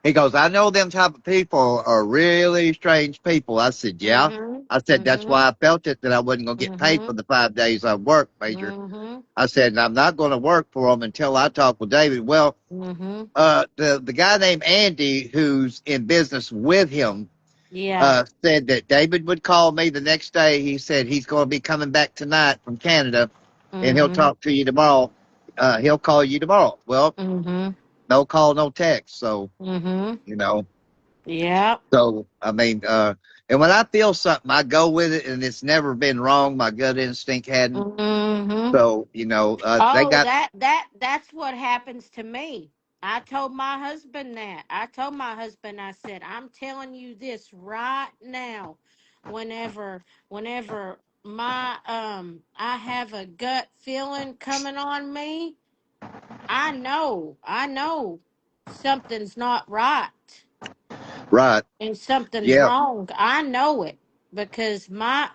he goes, "I know them type of people are really strange people." I said, "Yeah." Mhm. I said, "That's Mhm. why I felt it that I wasn't going to get paid for Mhm. the 5 days I worked, Major." Mhm. I said, "And I'm not going to work for them until I talk with David." Well, Mhm. the guy named Andy, who's in business with him, Yeah. said that David would call me the next day. He said he's going to be coming back tonight from Canada, and he'll Mhm. talk to you tomorrow. He'll call you tomorrow. Well, Mhm. no call, no text. So Mhm. you know. Yep. So I mean, and when I feel something, I go with it, and it's never been wrong. My gut instinct hadn't. Mhm. So they Oh, got that's what happens to me. I told my husband that. I told my husband, I said, I'm telling you this right now. Whenever my I have a gut feeling coming on me, I know something's not right right. and something's Yeah, wrong. I know it because my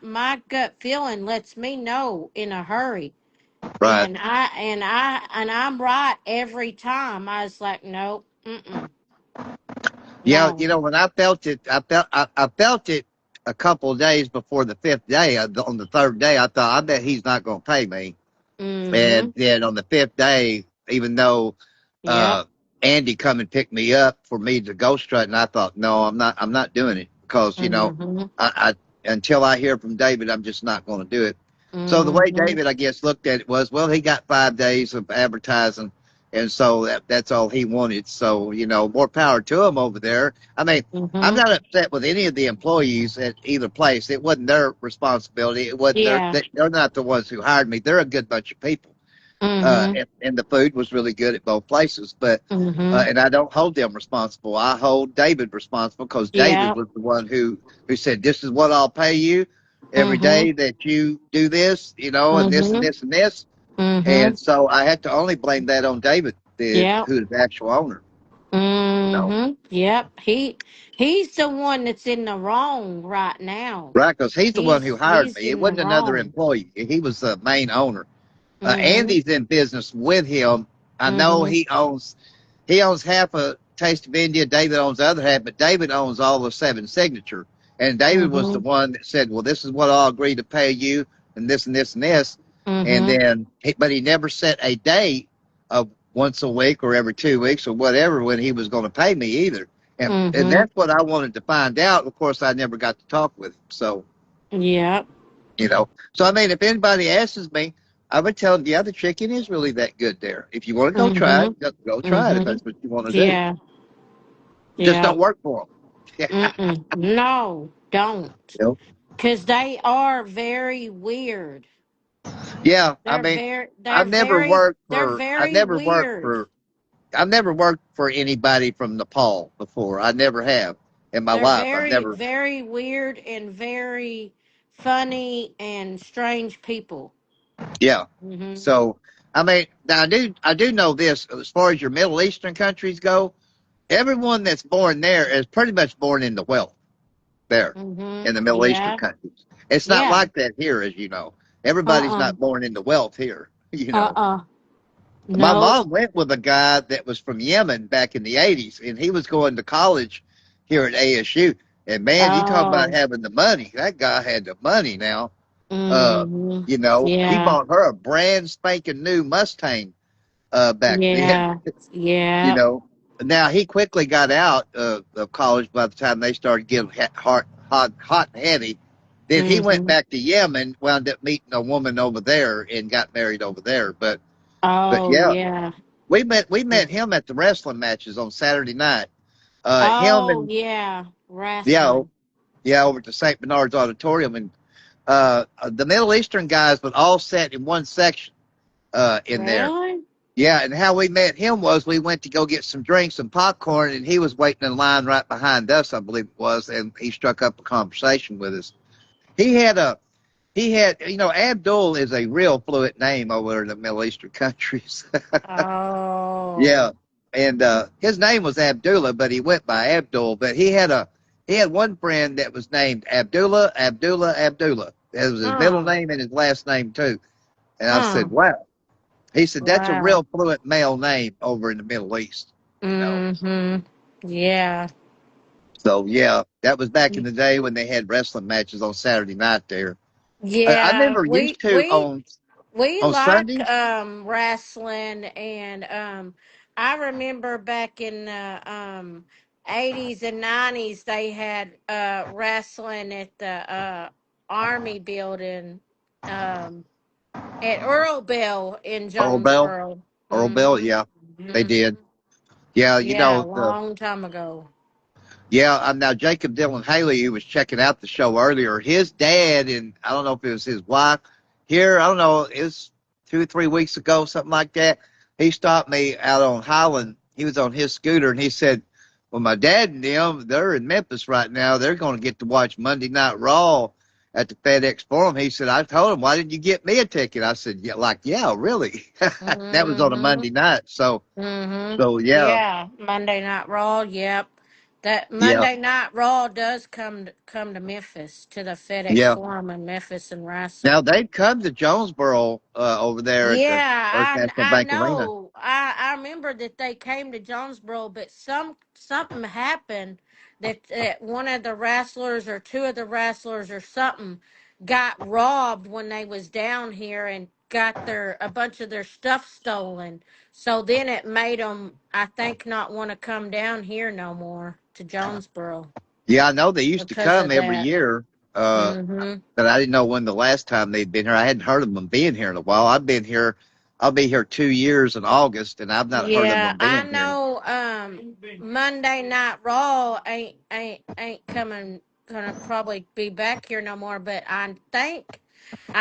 gut feeling lets me know in a hurry. right. And I'm right every time. I was like, nope, Yeah, no. when I felt it, I felt it a couple of days before the fifth day. On the third day, I thought, I bet he's not going to pay me. And Mm-hmm. then on the fifth day, even though Yep. uh, Andy come and picked me up for me to go strutting, I thought, no, I'm not doing it because Mm-hmm. I until I hear from David, I'm just not going to do it. So the way Mm-hmm. David, I guess, looked at it was, well, he got 5 days of advertising, and so that's all he wanted. So more power to him over there. I mean, I'm Mm-hmm. not upset with any of the employees at either place. It wasn't their responsibility. It wasn't Yeah. they're not the ones who hired me. They're a good bunch of people. Mm-hmm. And the food was really good at both places. But Mm-hmm. and I don't hold them responsible. I hold David responsible because David Yeah. was the one who said, "This is what I'll pay you every Mm-hmm. day that you do this, and this and Mm-hmm. this and this." Mm-hmm. And so I have to only blame that on David, Yep. who's the actual owner. Mm-hmm. Yep. He's the one that's in the wrong right now. Right? Because he's the one who hired He's me. It in the wasn't another wrong. employee. He was the main owner. Mm-hmm. Andy's in business with him. I know Mm-hmm. he owns half of Taste of India. David owns the other half, but David owns all of Seven Signature. And David was the Mm-hmm. one that said, "Well, this is what I'll agree to pay you, and this and this and this." And Mm-hmm. then, but he never set a date of once a week or every 2 weeks or whatever when he was going to pay me either. And Mm-hmm. that's what I wanted to find out. Of course, I never got to talk with him. So Yep. you know. So I mean, if anybody asks me, I would tell them, yeah, the chicken is really that good there. If you want to go try it, Mhm. go try it if Mhm. that's what you want to do. Yeah. Just Yeah. don't work for them. Mm-mm. No, don't. You know? Cause they are very weird. Yeah, I They're mean, very. They're I've never very. worked They're for I've very never worked weird. for I've never worked for anybody from Nepal before. I never have in my They're life. I've very, never. very weird and very funny and strange people. Yeah. Mhm. So I mean, now I do know this as far as your Middle Eastern countries go. Everyone that's born there is pretty much born into wealth there in Mm-hmm. the Middle Eastern Yeah. countries. It's not Yeah. like that here, as you know. Everybody's Uh-uh. not born into wealth here. Uh-uh. My Nope. mom went with a guy that was from Yemen back in the 80s, and he was going to college here at ASU. And man, you talk about Oh. having the money. That guy had the money now. Uh, Mm-hmm. he Yeah. bought her a brand spanking new Mustang back then. Yeah. you Yeah. know. Now he quickly got out of college by the time they started getting hot and heavy. Then he went Mm-hmm. back to Yemen, wound up meeting a woman over there, and got married over there. But Oh, yeah, yeah. we met him at the wrestling matches on Saturday night. Him Oh, and yeah. yeah, Wrestling. yeah, over to St. Bernard's Auditorium, and the Middle Eastern guys would all sat in one section in there. Really? Yeah, and how we met him was we went to go get some drinks and popcorn, and he was waiting in line right behind us, I believe it was, and he struck up a conversation with us. He had a Abdul is a real fluent name over in the Middle Eastern countries. Oh. Yeah, and his name was Abdullah, but he went by Abdul. But he had one friend that was named Abdullah, Abdullah, Abdullah. That was his middle Huh. name and his last name too. And I Huh. said, wow. He said, that's a Wow. real fluent male name over in the Middle East. Mm-hmm. Yeah. So, yeah, that was back in the day when they had wrestling matches on Saturday night there. I Yeah. never used We to we on like Sundays. wrestling, and I remember back in the 80s and 90s they had wrestling at the army building um at Earl Bell in Earl Bell. Jonesboro. Earl Bell, Mhm. yeah, they did. Mhm. Yeah, Yeah, a long time ago. now Jacob Dylan Haley, who was checking out the show earlier, his dad, and I don't know if it was his wife here, I don't know, it was 2 or 3 weeks ago, something like that. He stopped me out on Highland. He was on his scooter, and he said, well, my dad and them, they're in Memphis right now. They're going to get to watch Monday Night Raw at the FedEx Forum. He said, I told him, why didn't you get me a ticket? I said, yeah, yeah, really? That was on a Mhm. Monday night. So, Mhm. so yeah, Yeah, Monday Night Raw. Yep, that yeah, Monday Night Raw does come to Memphis, to the FedEx yeah. Forum in Memphis, and Now wrestle. they've come to Jonesboro over there at the Yeah, First National I Bank Arena. know. I remember that they came to Jonesboro, but something happened that one of the wrestlers or two of the wrestlers or something got robbed when they was down here and got their a bunch of their stuff stolen. So then it made them, I think, not want to come down here no more to Jonesboro Yeah, I know they used to because come of every that. year, Mhm. but I didn't know when the last time they'd been here. I hadn't heard of them being here in a while. I've been here. I'll be here 2 years in August, and I've not heard of Yeah, them I being here. know. Monday Night Raw ain't coming. Gonna probably be back here no more. But I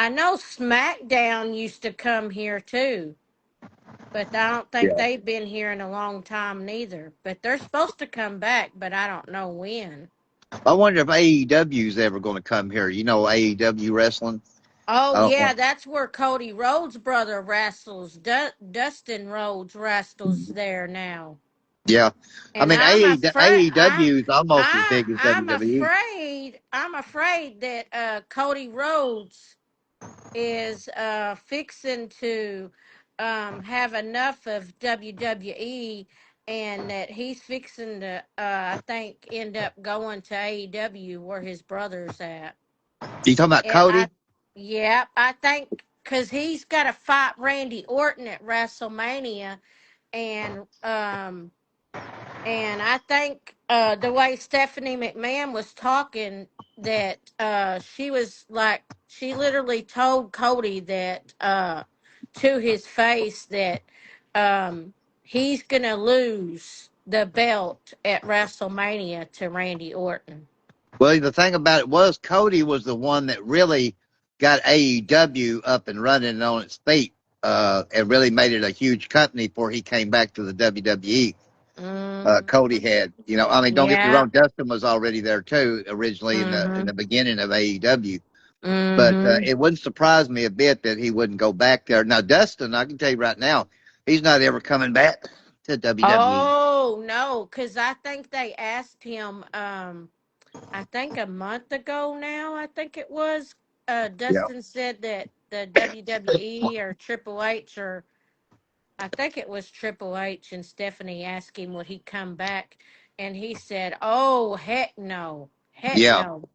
know SmackDown used to come here too. But I don't think Yeah, they've been here in a long time neither. But they're supposed to come back, but I don't know when. I wonder if AEW is ever going to come here. You know, AEW wrestling. Oh I don't yeah, want. that's where Cody Rhodes' brother wrestles. Dustin Rhodes wrestles there now. Yeah, I And mean AEW is almost as big as WWE. I'm afraid that Cody Rhodes is fixing to have enough of WWE, and that he's fixing to I think end up going to AEW where his brother's at. You talking about And Cody? yeah, I think because he's got to fight Randy Orton at WrestleMania, and I think the way Stephanie McMahon was talking, that she was like, she literally told Cody that to his face that he's going to lose the belt at WrestleMania to Randy Orton. Well, the thing about it was Cody was the one that really got AEW up and running on its feet, and really made it a huge company before he came back to the WWE. Cody Mm-hmm. had, I mean, don't get me Yeah. wrong, Dustin was already there too originally in the Mm-hmm. beginning of AEW. But Mm-hmm. it wouldn't surprise me a bit that he wouldn't go back there. Now, Dustin, I can tell you right now, he's not ever coming back to WWE. Oh no, because I think they asked him. I think a month ago now. I think it was. Yeah. Dustin said that the WWE or Triple H or I think it was Triple H and Stephanie asked him would he come back, and he said, "Oh heck Yeah. no,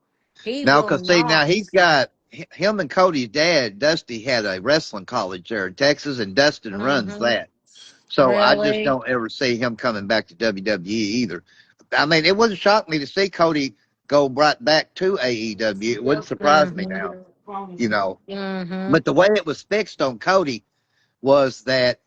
he Now, will because see, now not." he's got him and Cody's dad, Dusty, had a wrestling college there in Texas, and Dustin runs Mm-hmm. that. So I just Really? don't ever see him coming back to WWE either. I mean, it wouldn't shock me to see Cody go right back to AEW. It wouldn't surprise me now, Mm-hmm. you know. Mm-hmm. But the way it was fixed on Cody was that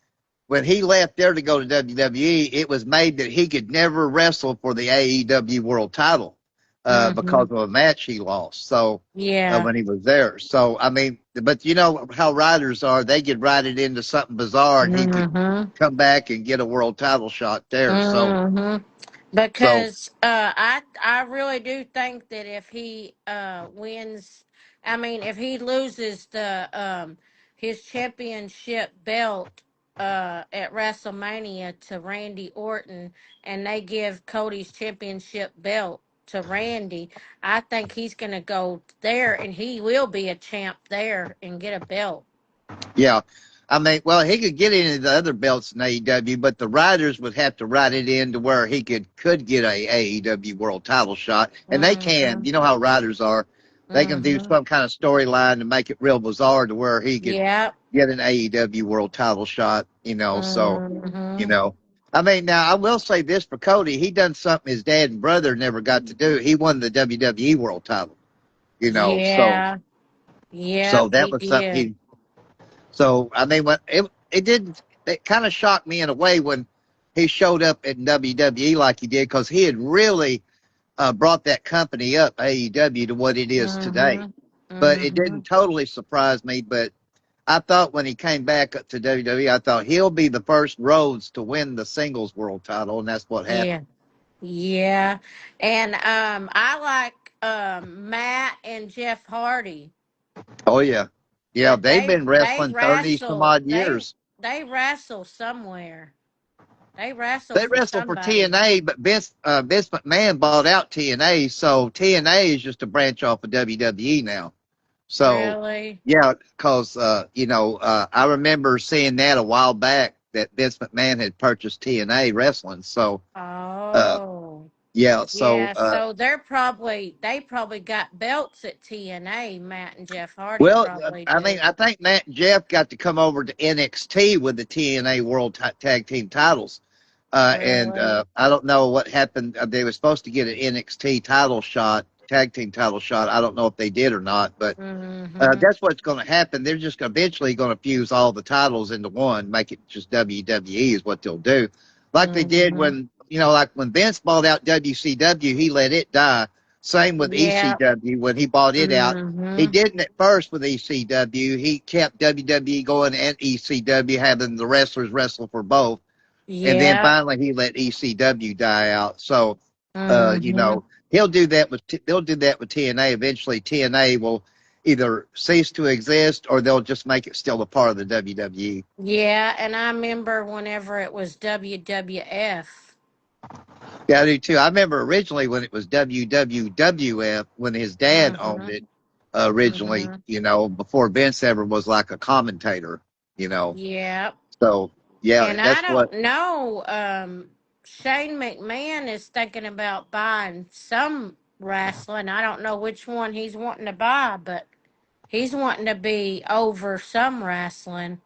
when he left there to go to WWE, it was made that he could never wrestle for the AEW World Title Mm-hmm. because of a match he lost. So Yeah. when he was there, so I mean, but you know how writers are; they could write it into something bizarre, and he could Mm-hmm. come back and get a world title shot there. Mm-hmm. So Because I really do think that if he wins, I mean if he loses the his championship belt at WrestleMania to Randy Orton, and they give Cody's championship belt to Randy, I think he's gonna go there and he will be a champ there and get a belt. yeah, I mean, well, he could get into the other belts in AEW, but the writers would have to write it in to where he could get a AEW world title shot, and they can. Mm-hmm. You know how writers are; they can do Mm-hmm. some kind of storyline to make it real bizarre to where he could Yep. get an AEW world title shot. So you Mm-hmm. know. I mean, now I will say this for Cody: he done something his dad and brother never got to do. He won the WWE world title. So Yeah. Yep, that he was something did. he. So I mean, when it didn't, it kind of shocked me in a way when he showed up in WWE like he did because he had really brought that company up AEW to what it is today. Mhm. But it didn't Mhm. totally surprise me. But I thought when he came back up to WWE, I thought he'll be the first Rhodes to win the singles world title, and that's what Yeah. happened. Yeah. And I like Matt and Jeff Hardy. Oh yeah, yeah. But They've been they wrestling 30 some wrestle. odd years. They wrestle somewhere. They wrestle They for wrestle for somebody. TNA, but Vince McMahon bought out TNA, so TNA is just a branch off of WWE now. So Really? yeah, because I remember seeing that a while back that Vince McMahon had purchased TNA wrestling. So uh, Oh. yeah, so Yeah, so they probably got belts at TNA, Matt and Jeff Hardy well, probably I mean, do. I think Matt and Jeff got to come over to NXT with the TNA World Tag Team titles. And Really? I don't know what happened. They were supposed to get an NXT title shot, tag team title shot. I don't know if they did or not, but Mhm. that's what's going to happen. They're just eventually going to fuse all the titles into one, make it just WWE is what they'll do. Like they did Mhm. when, like when Vince bought out WCW, he let it die. Same with Yeah. ECW when he bought it out. He Mhm. didn't at first with ECW. He kept WWE going and ECW, having the wrestlers wrestle for both, and then Yeah. finally he let ECW die out. So, Mhm. they'll do that with TNA. Eventually, TNA will either cease to exist or they'll just make it still a part of the WWE. Yeah, and I remember whenever it was WWF. Yeah, I do too. I remember originally when it was WWWF when his dad owned Mhm. it. Originally, Mhm. before Vince ever was like a commentator. You know, Yeah. so yeah, And I that's what. don't know. Shane McMahon is thinking about buying some wrestling. I don't know which one he's wanting to buy, but he's wanting to be over some wrestling.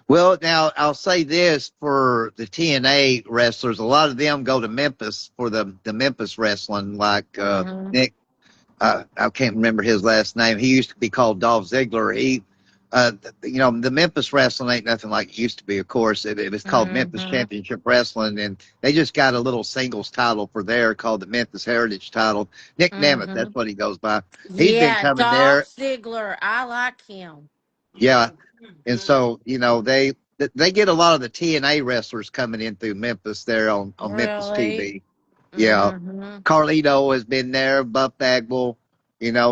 Well, now I'll say this for the TNA wrestlers, a lot of them go to Memphis for the Memphis wrestling, like Mhm. Nick. I can't remember his last name. He used to be called Dolph Ziggler. The Memphis wrestling ain't nothing like it used to be. Of course, it was called Memphis Mhm. Championship Wrestling, and they just got a little singles title for there called the Memphis Heritage title. Nick Nemeth, that's Mhm. what he goes by. He's been Yeah, coming Dolph there, Ziggler. I like him. yeah, and so they get a lot of the TNA wrestlers coming in through Memphis there on Memphis Really? TV. Yeah, Mhm. Carlito has been there, Buff Bagwell.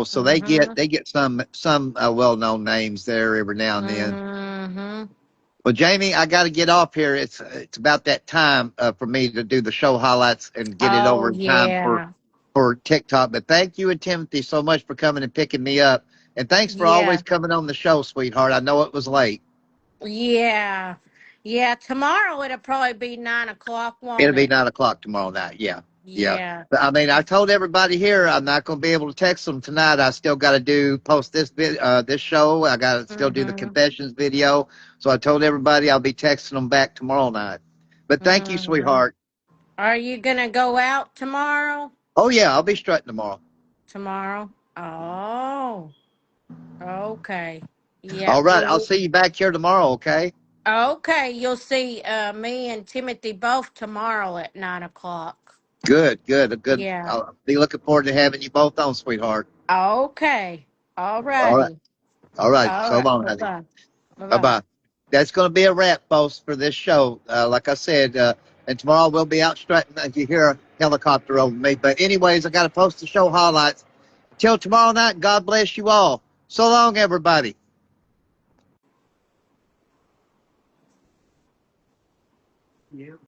So they Mm-hmm. get some well-known names there every now and then. Mm-hmm. Well, Jamie, I got to get off here. It's about that time for me to do the show highlights and get it Oh over in time yeah. for TikTok. But thank you and Timothy so much for coming and picking me up, and thanks for always Yeah. coming on the show, sweetheart. I know it was late. Yeah. Yeah. Tomorrow it'll probably be 9 o'clock, It'll won't be it? 9 o'clock tomorrow night. Yeah, yeah. Yeah. But, I mean, I told everybody here I'm not going to be able to text them tonight. I still got to post this show. I got to still do the Mm-hmm. confessions video. So I told everybody I'll be texting them back tomorrow night. But thank you, Mm-hmm. sweetheart. Are you gonna go out tomorrow? Oh yeah, I'll be strutting tomorrow. Tomorrow? Oh. Okay. Yeah. All right, I'll Well, see you back here tomorrow. Okay. okay. You'll see me and Timothy both tomorrow at 9 o'clock. Good, good, good. Yeah. I'll be looking forward to having you both on, sweetheart. Okay. All All right, righty. all right. All So right. long, Bye honey. bye. Bye Bye bye. bye. That's going to be a wrap, folks, for this show. Like I said, and tomorrow we'll be out strutting if you hear a helicopter over me. But anyways, I got to post the show highlights. Till tomorrow night, God bless you all. So long, everybody.